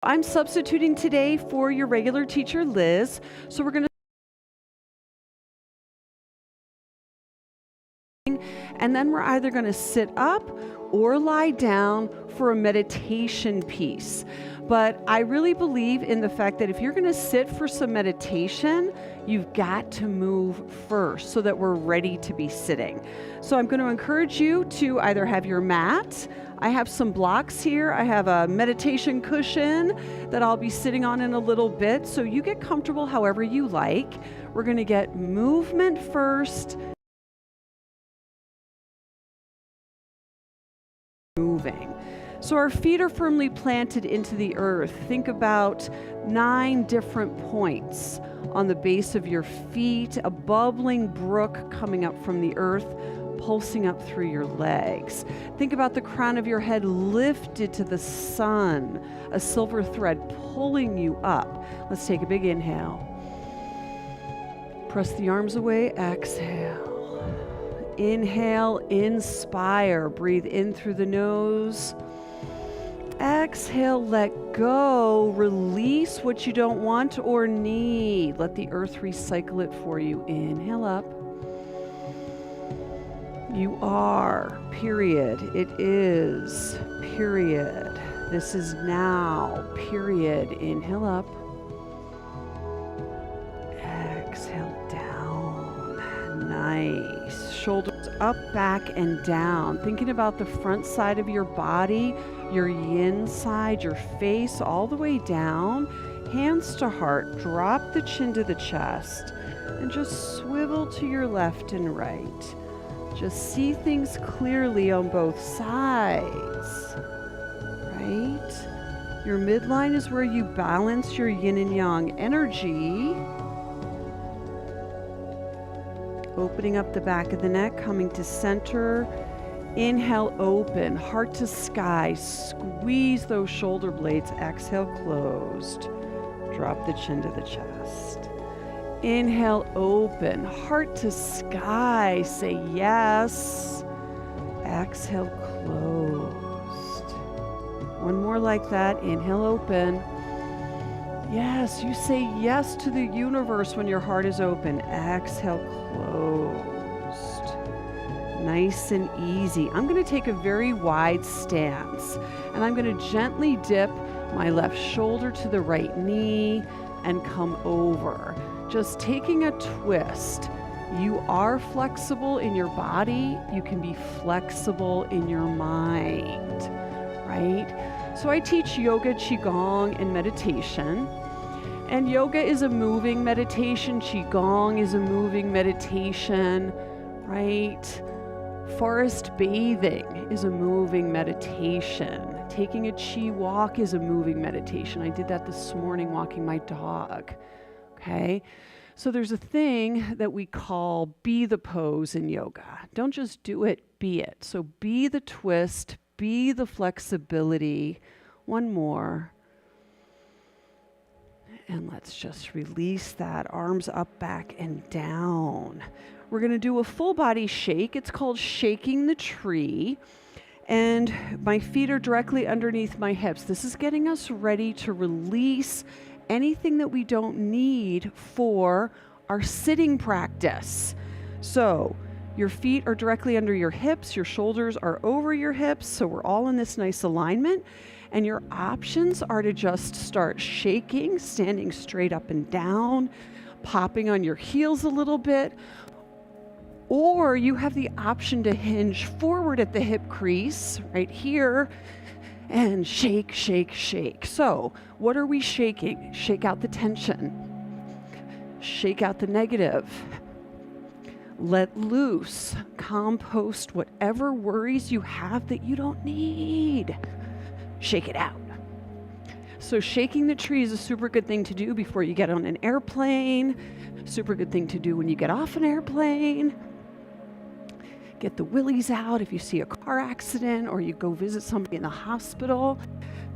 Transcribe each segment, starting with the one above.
I'm substituting today for your regular teacher, Liz. So we're going to, and then we're either going to sit up or lie down for a meditation piece. But I really believe in the fact that if you're going to sit for some meditation, you've got to move first so that we're ready to be sitting. So I'm going to encourage you to either have your mat. I have some blocks here. I have a meditation cushion that I'll be sitting on in a little bit. So you get comfortable however you like. We're going to get movement first. Moving. So our feet are firmly planted into the earth. Think about 9 different points on the base of your feet, a bubbling brook coming up from the earth, pulsing up through your legs. Think about the crown of your head lifted to the sun, a silver thread pulling you up. Let's take a big inhale. Press the arms away, exhale. Inhale, inspire, breathe in through the nose. Exhale, let go, release what you don't want or need. Let the earth recycle it for you. Inhale up. You are, period. It is, period. This is now, period. Inhale up. Exhale down. Nice. Shoulders up, back, and down. Thinking about the front side of your body, your yin side, your face all the way down. Hands to heart. Drop the chin to the chest. And just swivel to your left and right. Just see things clearly on both sides, right? Your midline is where you balance your yin and yang energy. Opening up the back of the neck, coming to center. Inhale, open, heart to sky. Squeeze those shoulder blades. Exhale, closed. Drop the chin to the chest. Inhale, open, heart to sky, say yes. Exhale, closed. One more like that. Inhale, open. Yes, you say yes to the universe when your heart is open. Exhale, closed. Nice and easy. I'm going to take a very wide stance, and I'm going to gently dip my left shoulder to the right knee and come over. Just taking a twist. You are flexible in your body. You can be flexible in your mind, right? So I teach yoga, qigong, and meditation. And yoga is a moving meditation. Qigong is a moving meditation, right? Forest bathing is a moving meditation. Taking a chi walk is a moving meditation. I did that this morning walking my dog. Okay, so there's a thing that we call be the pose in yoga. Don't just do it, be it. So be the twist, be the flexibility. One more. And let's just release that. Arms up, back, and down. We're going to do a full body shake. It's called shaking the tree. And my feet are directly underneath my hips. This is getting us ready to release anything that we don't need for our sitting practice. So your feet are directly under your hips, your shoulders are over your hips, so we're all in this nice alignment. And your options are to just start shaking, standing straight up and down, popping on your heels a little bit, or you have the option to hinge forward at the hip crease right here, and shake, shake, shake. So what are we shaking? Shake out the tension. Shake out the negative. Let loose. Compost whatever worries you have that you don't need. Shake it out. So shaking the tree is a super good thing to do before you get on an airplane. Super good thing to do when you get off an airplane. Get the willies out if you see a car accident or you go visit somebody in the hospital.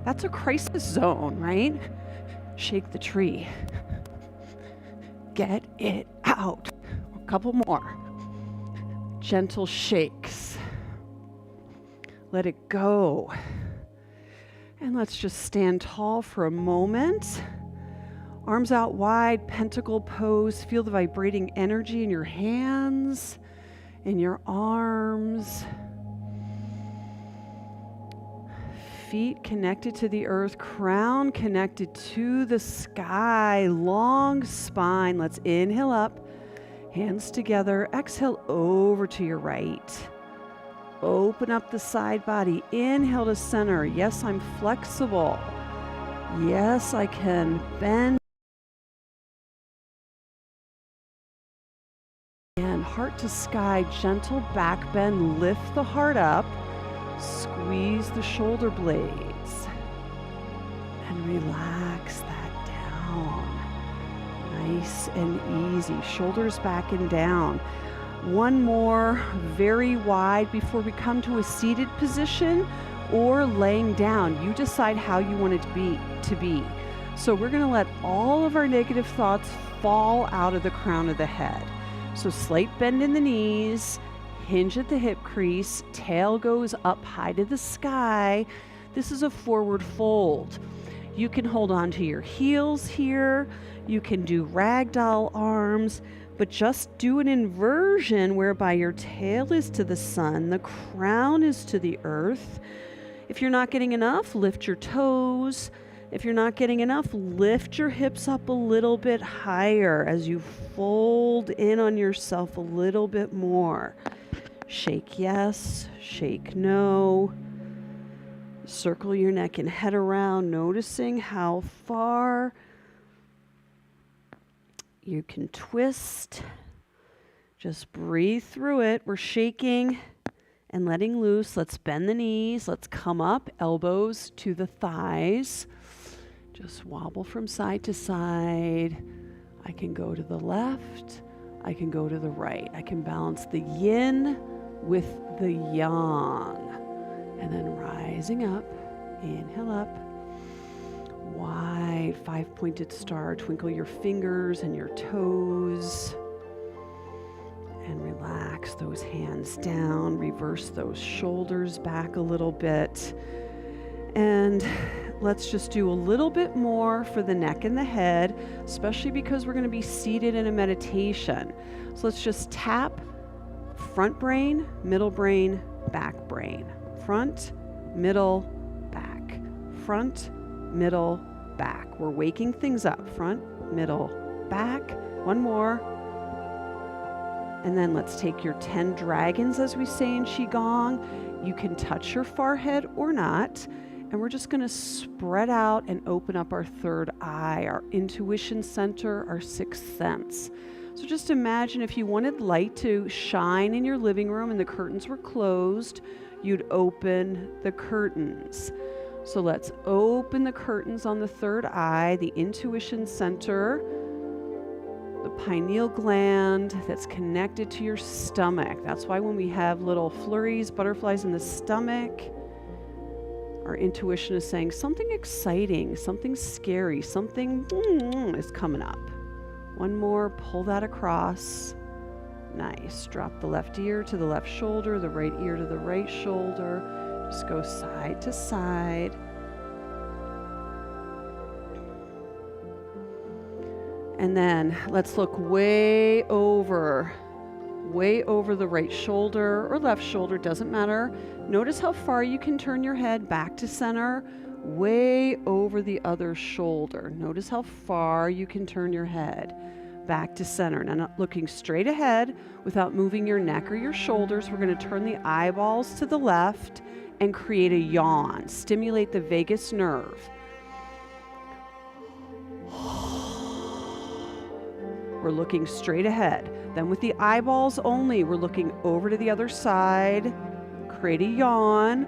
That's a crisis zone, right? Shake the tree. Get it out. A couple more. Gentle shakes. Let it go. And let's just stand tall for a moment. Arms out wide, pentacle pose. Feel the vibrating energy in your hands, in your arms. Feet connected to the earth, crown connected to the sky, long spine. Let's inhale up, hands together. Exhale over to your right. Open up the side body. Inhale to center. Yes, I'm flexible. Yes, I can bend. And heart to sky, gentle back bend. Lift the heart up. Squeeze the shoulder blades. And relax that down. Nice and easy. Shoulders back and down. One more, very wide before we come to a seated position or laying down. You decide how you want it to be. So we're going to let all of our negative thoughts fall out of the crown of the head. So slight bend in the knees, hinge at the hip crease, tail goes up high to the sky. This is a forward fold. You can hold on to your heels here. You can do ragdoll arms. But just do an inversion whereby your tail is to the sun, the crown is to the earth. If you're not getting enough, lift your toes. If you're not getting enough, lift your hips up a little bit higher as you fold in on yourself a little bit more. Shake yes, shake no. Circle your neck and head around, noticing how far you can twist. Just breathe through it. We're shaking and letting loose. Let's bend the knees. Let's come up, elbows to the thighs. Just wobble from side to side. I can go to the left. I can go to the right. I can balance the yin with the yang. And then rising up, inhale up. Wide, 5-pointed star. Twinkle your fingers and your toes. And relax those hands down. Reverse those shoulders back a little bit. And let's just do a little bit more for the neck and the head, especially because we're going to be seated in a meditation. So let's just tap front brain, middle brain, back brain. Front, middle, back. Front, middle, back. We're waking things up. Front, middle, back. One more. And then let's take your 10 dragons, as we say in Qigong. You can touch your forehead or not. And we're just going to spread out and open up our third eye, our intuition center, our sixth sense. So just imagine if you wanted light to shine in your living room and the curtains were closed, you'd open the curtains. So let's open the curtains on the third eye, the intuition center, the pineal gland that's connected to your stomach. That's why when we have little flurries, butterflies in the stomach, our intuition is saying something exciting, something scary, something is coming up. One more, pull that across. Nice. Drop the left ear to the left shoulder, the right ear to the right shoulder. Just go side to side. And then let's look way over the right shoulder or left shoulder, doesn't matter. Notice how far you can turn your head back to center, way over the other shoulder. Notice how far you can turn your head back to center. Now, not looking straight ahead without moving your neck or your shoulders. We're going to turn the eyeballs to the left and create a yawn. Stimulate the vagus nerve. We're looking straight ahead. Then with the eyeballs only, we're looking over to the other side. Create a yawn.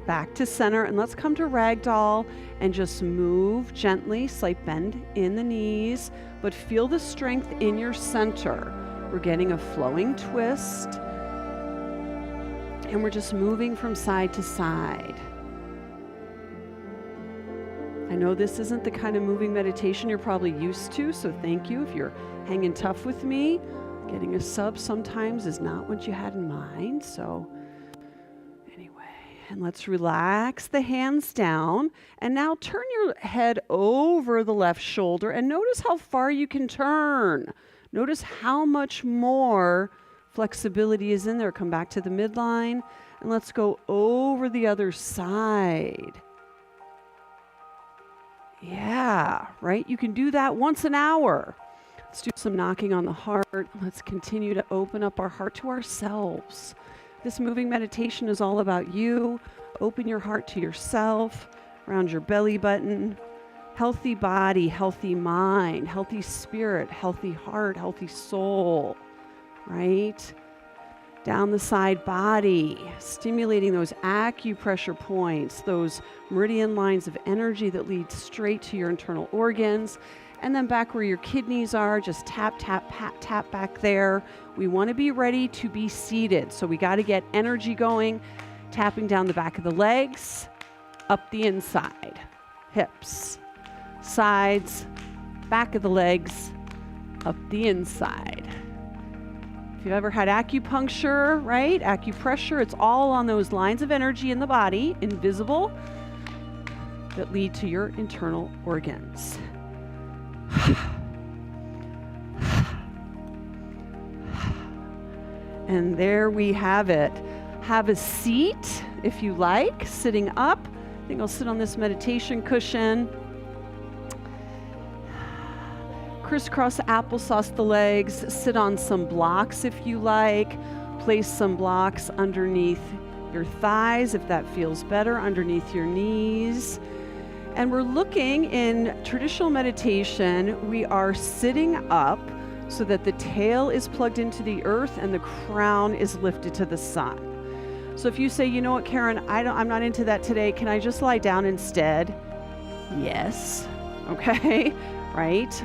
Back to center, and let's come to ragdoll and just move gently, slight bend in the knees, but feel the strength in your center. We're getting a flowing twist, and we're just moving from side to side. I know this isn't the kind of moving meditation you're probably used to, so thank you if you're hanging tough with me. Getting a sub sometimes is not what you had in mind, so And let's relax the hands down. And now turn your head over the left shoulder and notice how far you can turn. Notice how much more flexibility is in there. Come back to the midline and let's go over the other side. Yeah, right? You can do that once an hour. Let's do some knocking on the heart. Let's continue to open up our heart to ourselves. This moving meditation is all about you. Open your heart to yourself, around your belly button. Healthy body, healthy mind, healthy spirit, healthy heart, healthy soul, right? Down the side body, stimulating those acupressure points, those meridian lines of energy that lead straight to your internal organs. And then back where your kidneys are, just tap, tap, pat, tap back there. We want to be ready to be seated. So we got to get energy going, tapping down the back of the legs, up the inside, hips, sides, back of the legs, up the inside. If you've ever had acupuncture, right? Acupressure, it's all on those lines of energy in the body, invisible, that lead to your internal organs. And there we have it. Have a seat if you like, sitting up. I think I'll sit on this meditation cushion. Crisscross applesauce the legs. Sit on some blocks if you like. Place some blocks underneath your thighs if that feels better, underneath your knees. And we're looking in traditional meditation, we are sitting up so that the tail is plugged into the earth and the crown is lifted to the sun. So if you say, you know what, Karen, I'm not into that today. Can I just lie down instead? Yes. Okay. Right.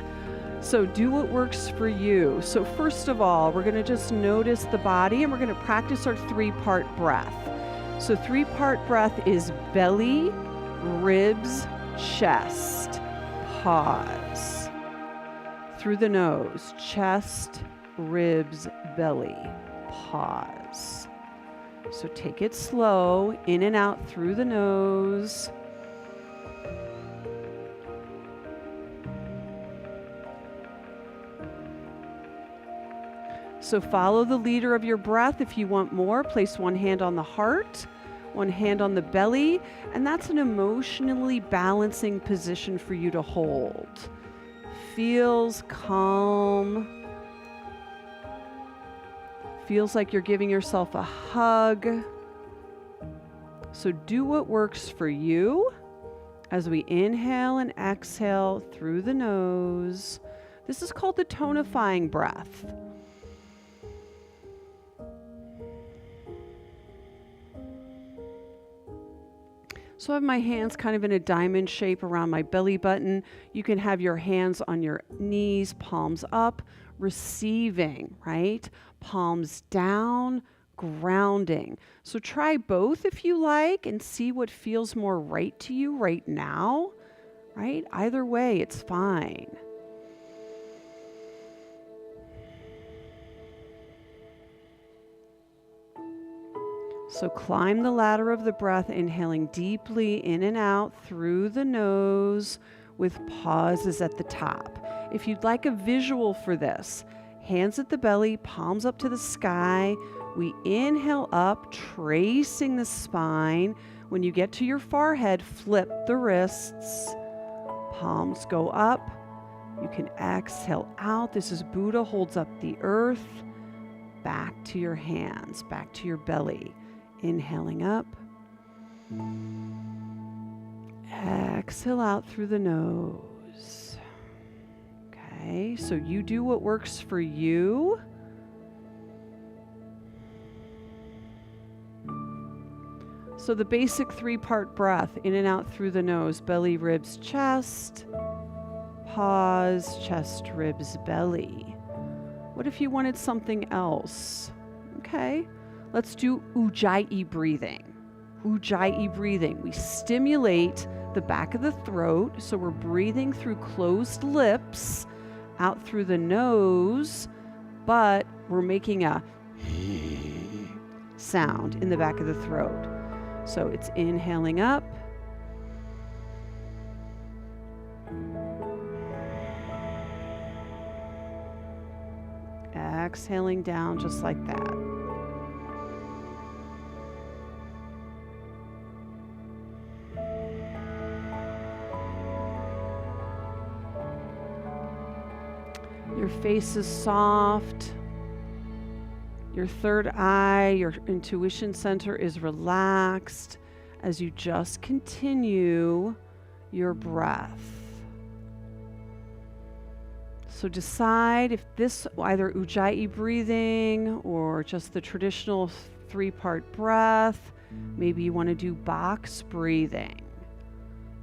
So do what works for you. So first of all, we're going to just notice the body and we're going to practice our 3-part breath. So 3-part breath is belly, ribs, chest. Pause. Through the nose, chest, ribs, belly. Pause. So take it slow, in and out through the nose. So follow the leader of your breath. If you want more, place one hand on the heart, one hand on the belly, and that's an emotionally balancing position for you to hold. Feels calm. Feels like you're giving yourself a hug. So do what works for you as we inhale and exhale through the nose. This is called the tonifying breath. So I have my hands kind of in a diamond shape around my belly button. You can have your hands on your knees, palms up, receiving, right? Palms down, grounding. So try both if you like and see what feels more right to you right now, right? Either way, it's fine. So climb the ladder of the breath, inhaling deeply in and out through the nose with pauses at the top. If you'd like a visual for this, hands at the belly, palms up to the sky. We inhale up, tracing the spine. When you get to your forehead, flip the wrists. Palms go up. You can exhale out. This is Buddha holds up the earth. Back to your hands, back to your belly. Inhaling up. Exhale out through the nose. Okay, so you do what works for you. So the basic 3-part breath, in and out through the nose, belly, ribs, chest. Pause, chest, ribs, belly. What if you wanted something else? Okay. Let's do Ujjayi breathing. Ujjayi breathing. We stimulate the back of the throat, so we're breathing through closed lips, out through the nose, but we're making a sound in the back of the throat. So it's inhaling up. Exhaling down just like that. Your face is soft. Your third eye, your intuition center is relaxed as you just continue your breath. So decide if this, either Ujjayi breathing or just the traditional 3-part breath, maybe you want to do box breathing.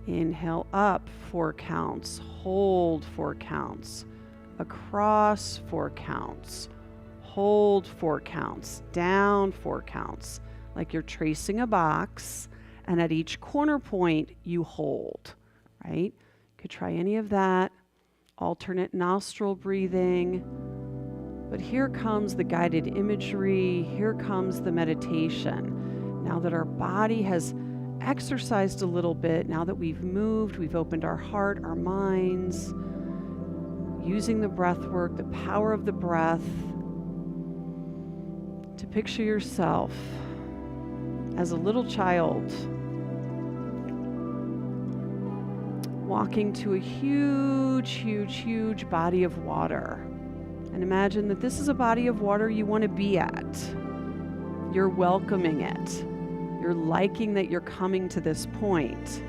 Inhale up 4 counts, hold 4 counts, across 4 counts, hold 4 counts, down 4 counts, like you're tracing a box, and at each corner point you hold, right? You could try any of that. Alternate nostril breathing. But here comes the guided imagery. Here comes the meditation. Now that our body has exercised a little bit, now that we've moved, we've opened our heart, our minds, using the breath work, the power of the breath, to picture yourself as a little child walking to a huge, huge, huge body of water. And imagine that this is a body of water you want to be at. You're welcoming it. You're liking that you're coming to this point.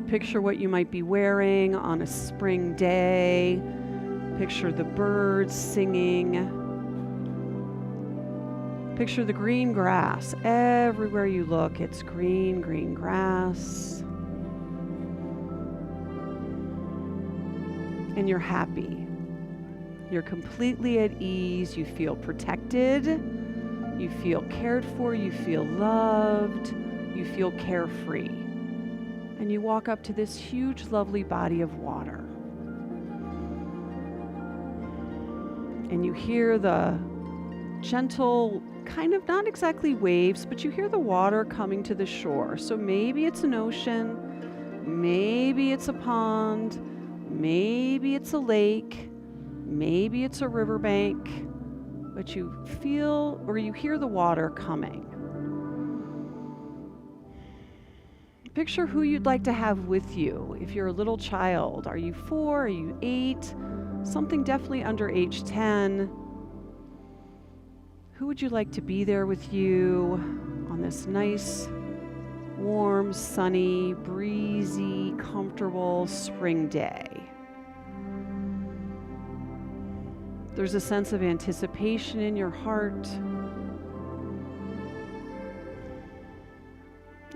Picture what you might be wearing on a spring day. Picture the birds singing. Picture the green grass. Everywhere you look, it's green, green grass. And you're happy. You're completely at ease. You feel protected. You feel cared for. You feel loved. You feel carefree. And you walk up to this huge, lovely body of water. And you hear the gentle, kind of not exactly waves, but you hear the water coming to the shore. So maybe it's an ocean, maybe it's a pond, maybe it's a lake, maybe it's a riverbank, but you feel or you hear the water coming. Picture who you'd like to have with you. If you're a little child, are you 4? Are you 8? Something definitely under age 10. Who would you like to be there with you on this nice, warm, sunny, breezy, comfortable spring day? There's a sense of anticipation in your heart.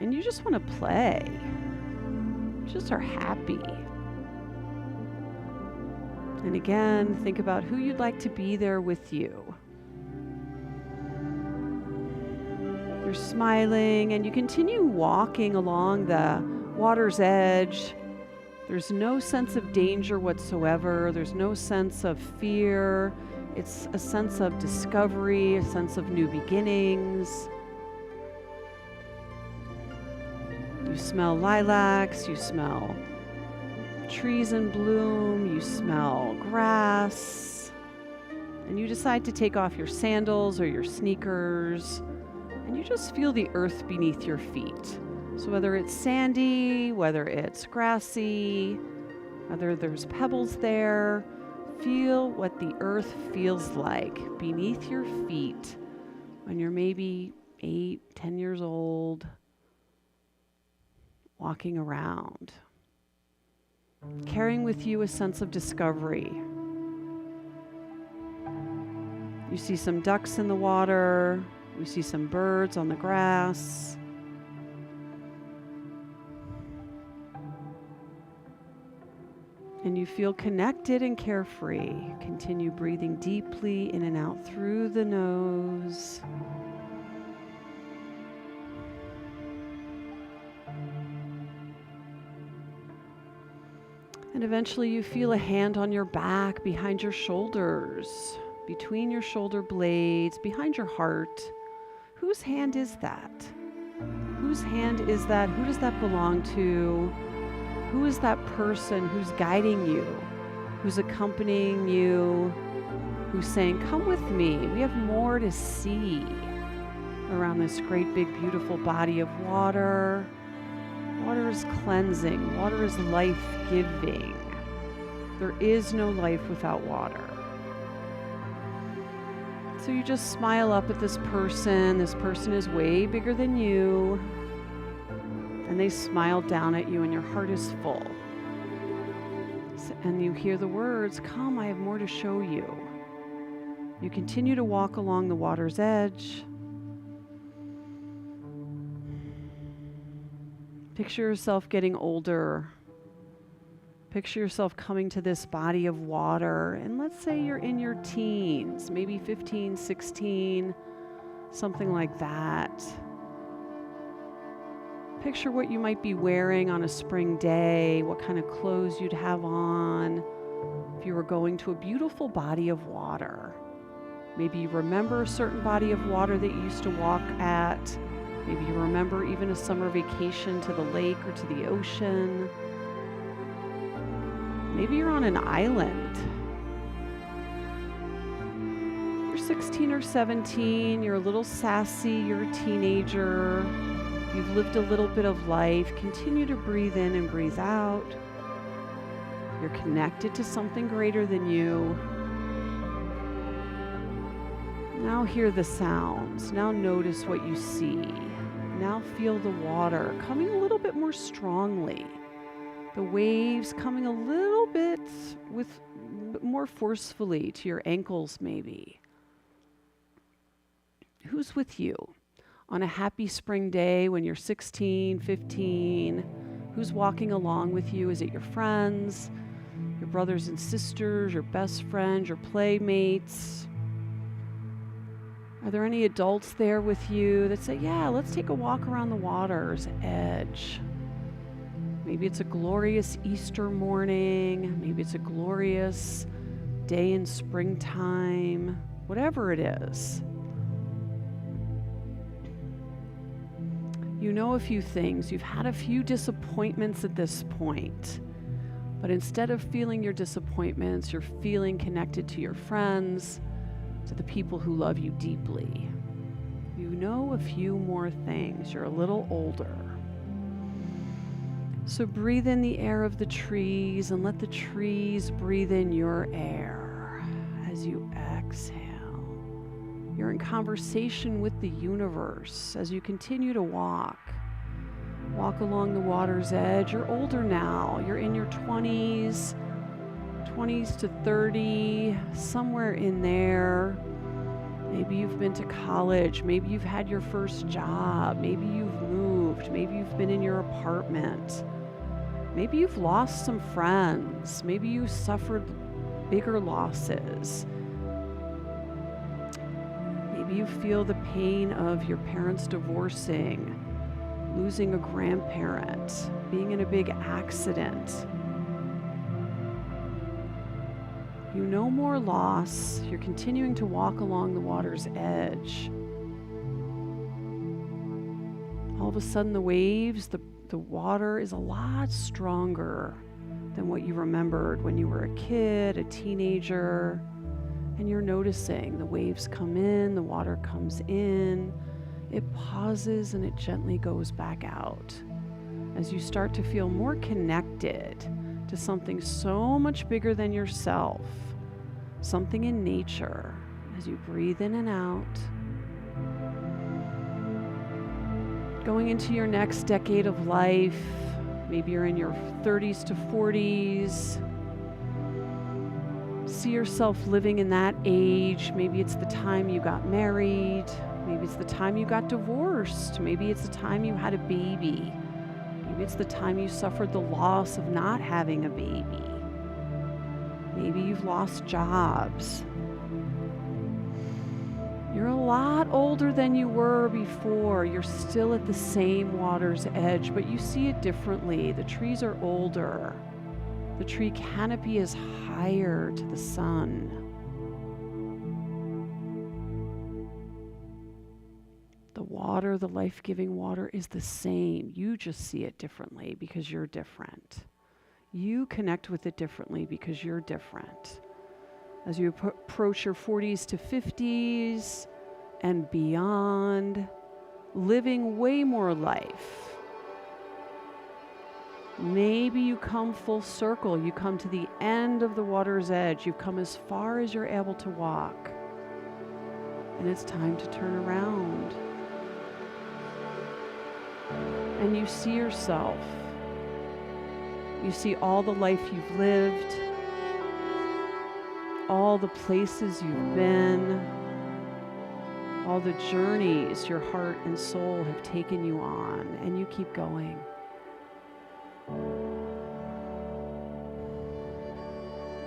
And you just want to play. You just are happy. And again, think about who you'd like to be there with you. You're smiling and you continue walking along the water's edge. There's no sense of danger whatsoever. There's no sense of fear. It's a sense of discovery, a sense of new beginnings. You smell lilacs, you smell trees in bloom, you smell grass, and you decide to take off your sandals or your sneakers, and you just feel the earth beneath your feet. So whether it's sandy, whether it's grassy, whether there's pebbles there, feel what the earth feels like beneath your feet when you're maybe 8, 10 years old, walking around, carrying with you a sense of discovery. You see some ducks in the water, you see some birds on the grass. And you feel connected and carefree. Continue breathing deeply in and out through the nose. And eventually you feel a hand on your back, behind your shoulders, between your shoulder blades, behind your heart. Whose hand is that? Whose hand is that? Who does that belong to? Who is that person who's guiding you, who's accompanying you, who's saying, come with me. We have more to see around this great, big, beautiful body of water. Water is cleansing. Water is life-giving. There is no life without water. So you just smile up at this person. This person is way bigger than you. And they smile down at you and your heart is full. And you hear the words, come, I have more to show you. You continue to walk along the water's edge. Picture yourself getting older. Picture yourself coming to this body of water. And let's say you're in your teens, maybe 15, 16, something like that. Picture what you might be wearing on a spring day, what kind of clothes you'd have on if you were going to a beautiful body of water. Maybe you remember a certain body of water that you used to walk at. Maybe you remember even a summer vacation to the lake or to the ocean. Maybe you're on an island. You're 16 or 17, you're a little sassy, you're a teenager. You've lived a little bit of life. Continue to breathe in and breathe out. You're connected to something greater than you. Now hear the sounds. Now notice what you see. Now feel the water coming a little bit more strongly. The waves coming a little bit more forcefully to your ankles maybe. Who's with you? On a happy spring day when you're 16, 15, who's walking along with you? Is it your friends, your brothers and sisters, your best friends, your playmates? Are there any adults there with you that say, yeah, let's take a walk around the water's edge? Maybe it's a glorious Easter morning. Maybe it's a glorious day in springtime. Whatever it is. You know a few things. You've had a few disappointments at this point. But instead of feeling your disappointments, you're feeling connected to your friends, to the people who love you deeply. You know a few more things. You're a little older. So breathe in the air of the trees and let the trees breathe in your air as you exhale. You're in conversation with the universe as you continue to walk. Walk along the water's edge. You're older now. You're in your 20s to 30, somewhere in there. Maybe you've been to college. Maybe you've had your first job. Maybe you've moved. Maybe you've been in your apartment. Maybe you've lost some friends. Maybe you suffered bigger losses. Maybe you feel the pain of your parents divorcing, losing a grandparent, being in a big accident. You know more loss. You're continuing to walk along the water's edge. All of a sudden the waves, the water is a lot stronger than what you remembered when you were a kid, a teenager. And you're noticing the waves come in, the water comes in, it pauses and it gently goes back out. As you start to feel more connected to something so much bigger than yourself, something in nature, as you breathe in and out. Going into your next decade of life, maybe you're in your 30s to 40s. See yourself living in that age. Maybe it's the time you got married. Maybe it's the time you got divorced. Maybe it's the time you had a baby. Maybe it's the time you suffered the loss of not having a baby. Maybe you've lost jobs. You're a lot older than you were before. You're still at the same water's edge, but you see it differently. The trees are older. The tree canopy is higher to the sun. The water, the life-giving water, is the same. You just see it differently because you're different. You connect with it differently because you're different. As you approach your 40s to 50s and beyond, living way more life. Maybe you come full circle. You come to the end of the water's edge. You've come as far as you're able to walk. And it's time to turn around. And you see yourself. You see all the life you've lived, all the places you've been, all the journeys your heart and soul have taken you on, and you keep going.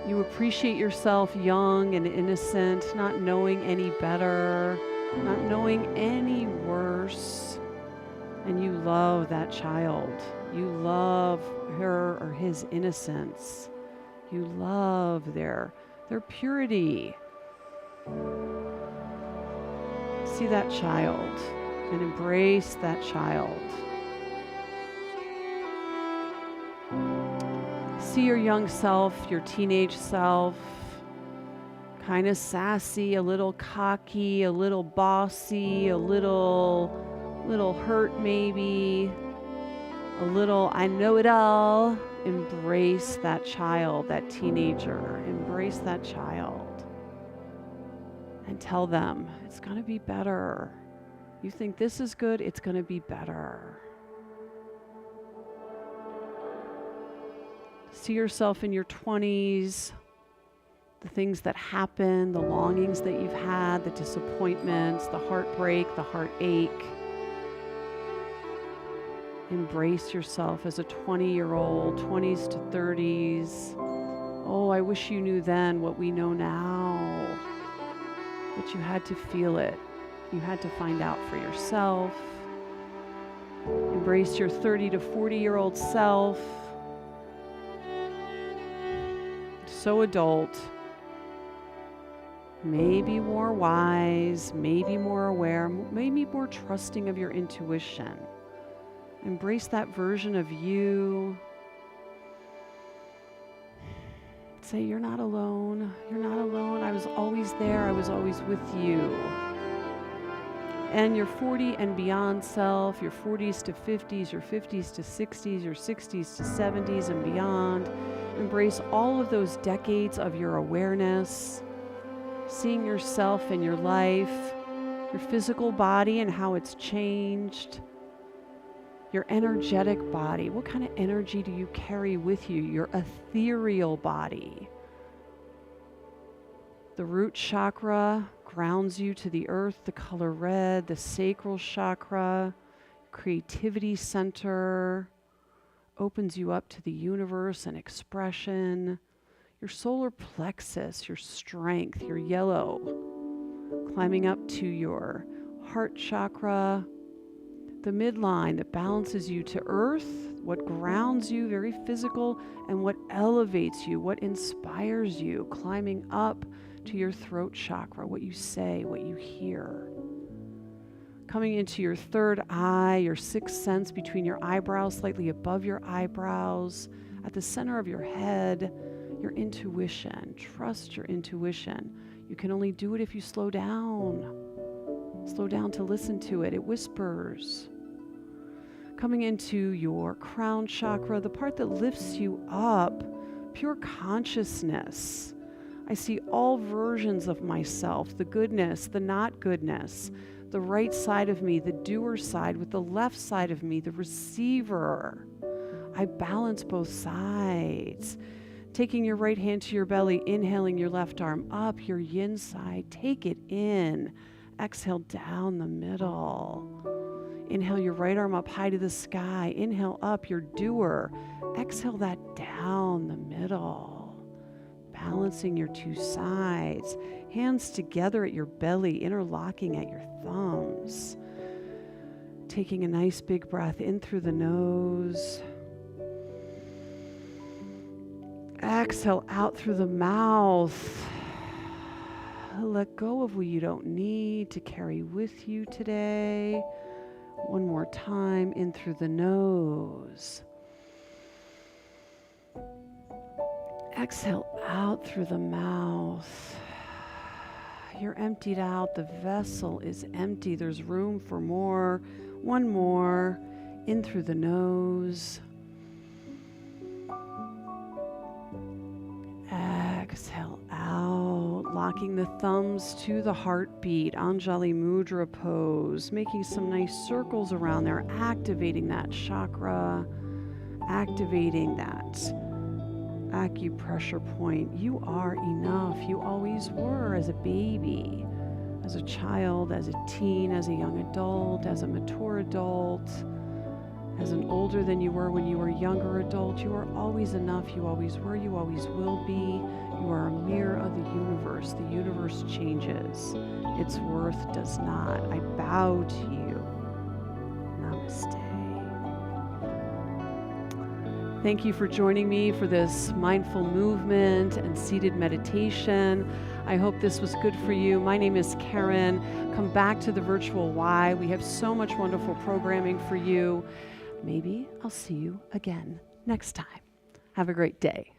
You appreciate yourself young and innocent, not knowing any better, not knowing any worse. And you love that child. You love her or his innocence. You love their purity. See that child and embrace that child. See your young self, your teenage self, kind of sassy, a little cocky, a little bossy, a little hurt maybe, a little I know it all. Embrace that child, that teenager. Embrace that child. And tell them, it's going to be better. You think this is good, it's going to be better. See yourself in your 20s, the things that happen, the longings that you've had, the disappointments, the heartbreak, the heartache. Embrace yourself as a 20-year-old, 20s to 30s. Oh, I wish you knew then what we know now. But you had to feel it. You had to find out for yourself. Embrace your 30 to 40-year-old self. So adult. Maybe more wise, maybe more aware, maybe more trusting of your intuition. Embrace that version of you. Say, you're not alone. You're not alone. I was always there. I was always with you. And your 40 and beyond self, your 40s to 50s, your 50s to 60s, your 60s to 70s and beyond. Embrace all of those decades of your awareness, seeing yourself and your life, your physical body and how it's changed. Your energetic body, what kind of energy do you carry with you? Your ethereal body. The root chakra grounds you to the earth, the color red, the sacral chakra, creativity center, opens you up to the universe and expression. Your solar plexus, your strength, your yellow, climbing up to your heart chakra, the midline that balances you to earth, what grounds you, very physical, and what elevates you, what inspires you, climbing up to your throat chakra, what you say, what you hear. Coming into your third eye, your sixth sense between your eyebrows, slightly above your eyebrows, at the center of your head, your intuition. Trust your intuition. You can only do it if you slow down. Slow down to listen to it. It whispers. Coming into your crown chakra, the part that lifts you up, pure consciousness. I see all versions of myself, the goodness, the not goodness, the right side of me, the doer side, with the left side of me, the receiver. I balance both sides. Taking your right hand to your belly, inhaling your left arm up, your yin side. Take it in. Exhale down the middle. Inhale your right arm up high to the sky. Inhale up, your doer. Exhale that down the middle. Balancing your two sides. Hands together at your belly, interlocking at your thumbs. Taking a nice big breath in through the nose. Exhale out through the mouth. Let go of what you don't need to carry with you today. One more time, in through the nose. Exhale out through the mouth. You're emptied out. The vessel is empty. There's room for more. One more, in through the nose. Exhale out, locking the thumbs to the heartbeat, Anjali Mudra pose, making some nice circles around there, activating that chakra, activating that acupressure point. You are enough. You always were, as a baby, as a child, as a teen, as a young adult, as a mature adult, as an older than you were when you were a younger adult. You are always enough. You always were. You always will be. You are a mirror of the universe. The universe changes. Its worth does not. I bow to you. Namaste. Thank you for joining me for this mindful movement and seated meditation. I hope this was good for you. My name is Karen. Come back to the Virtual Y. We have so much wonderful programming for you. Maybe I'll see you again next time. Have a great day.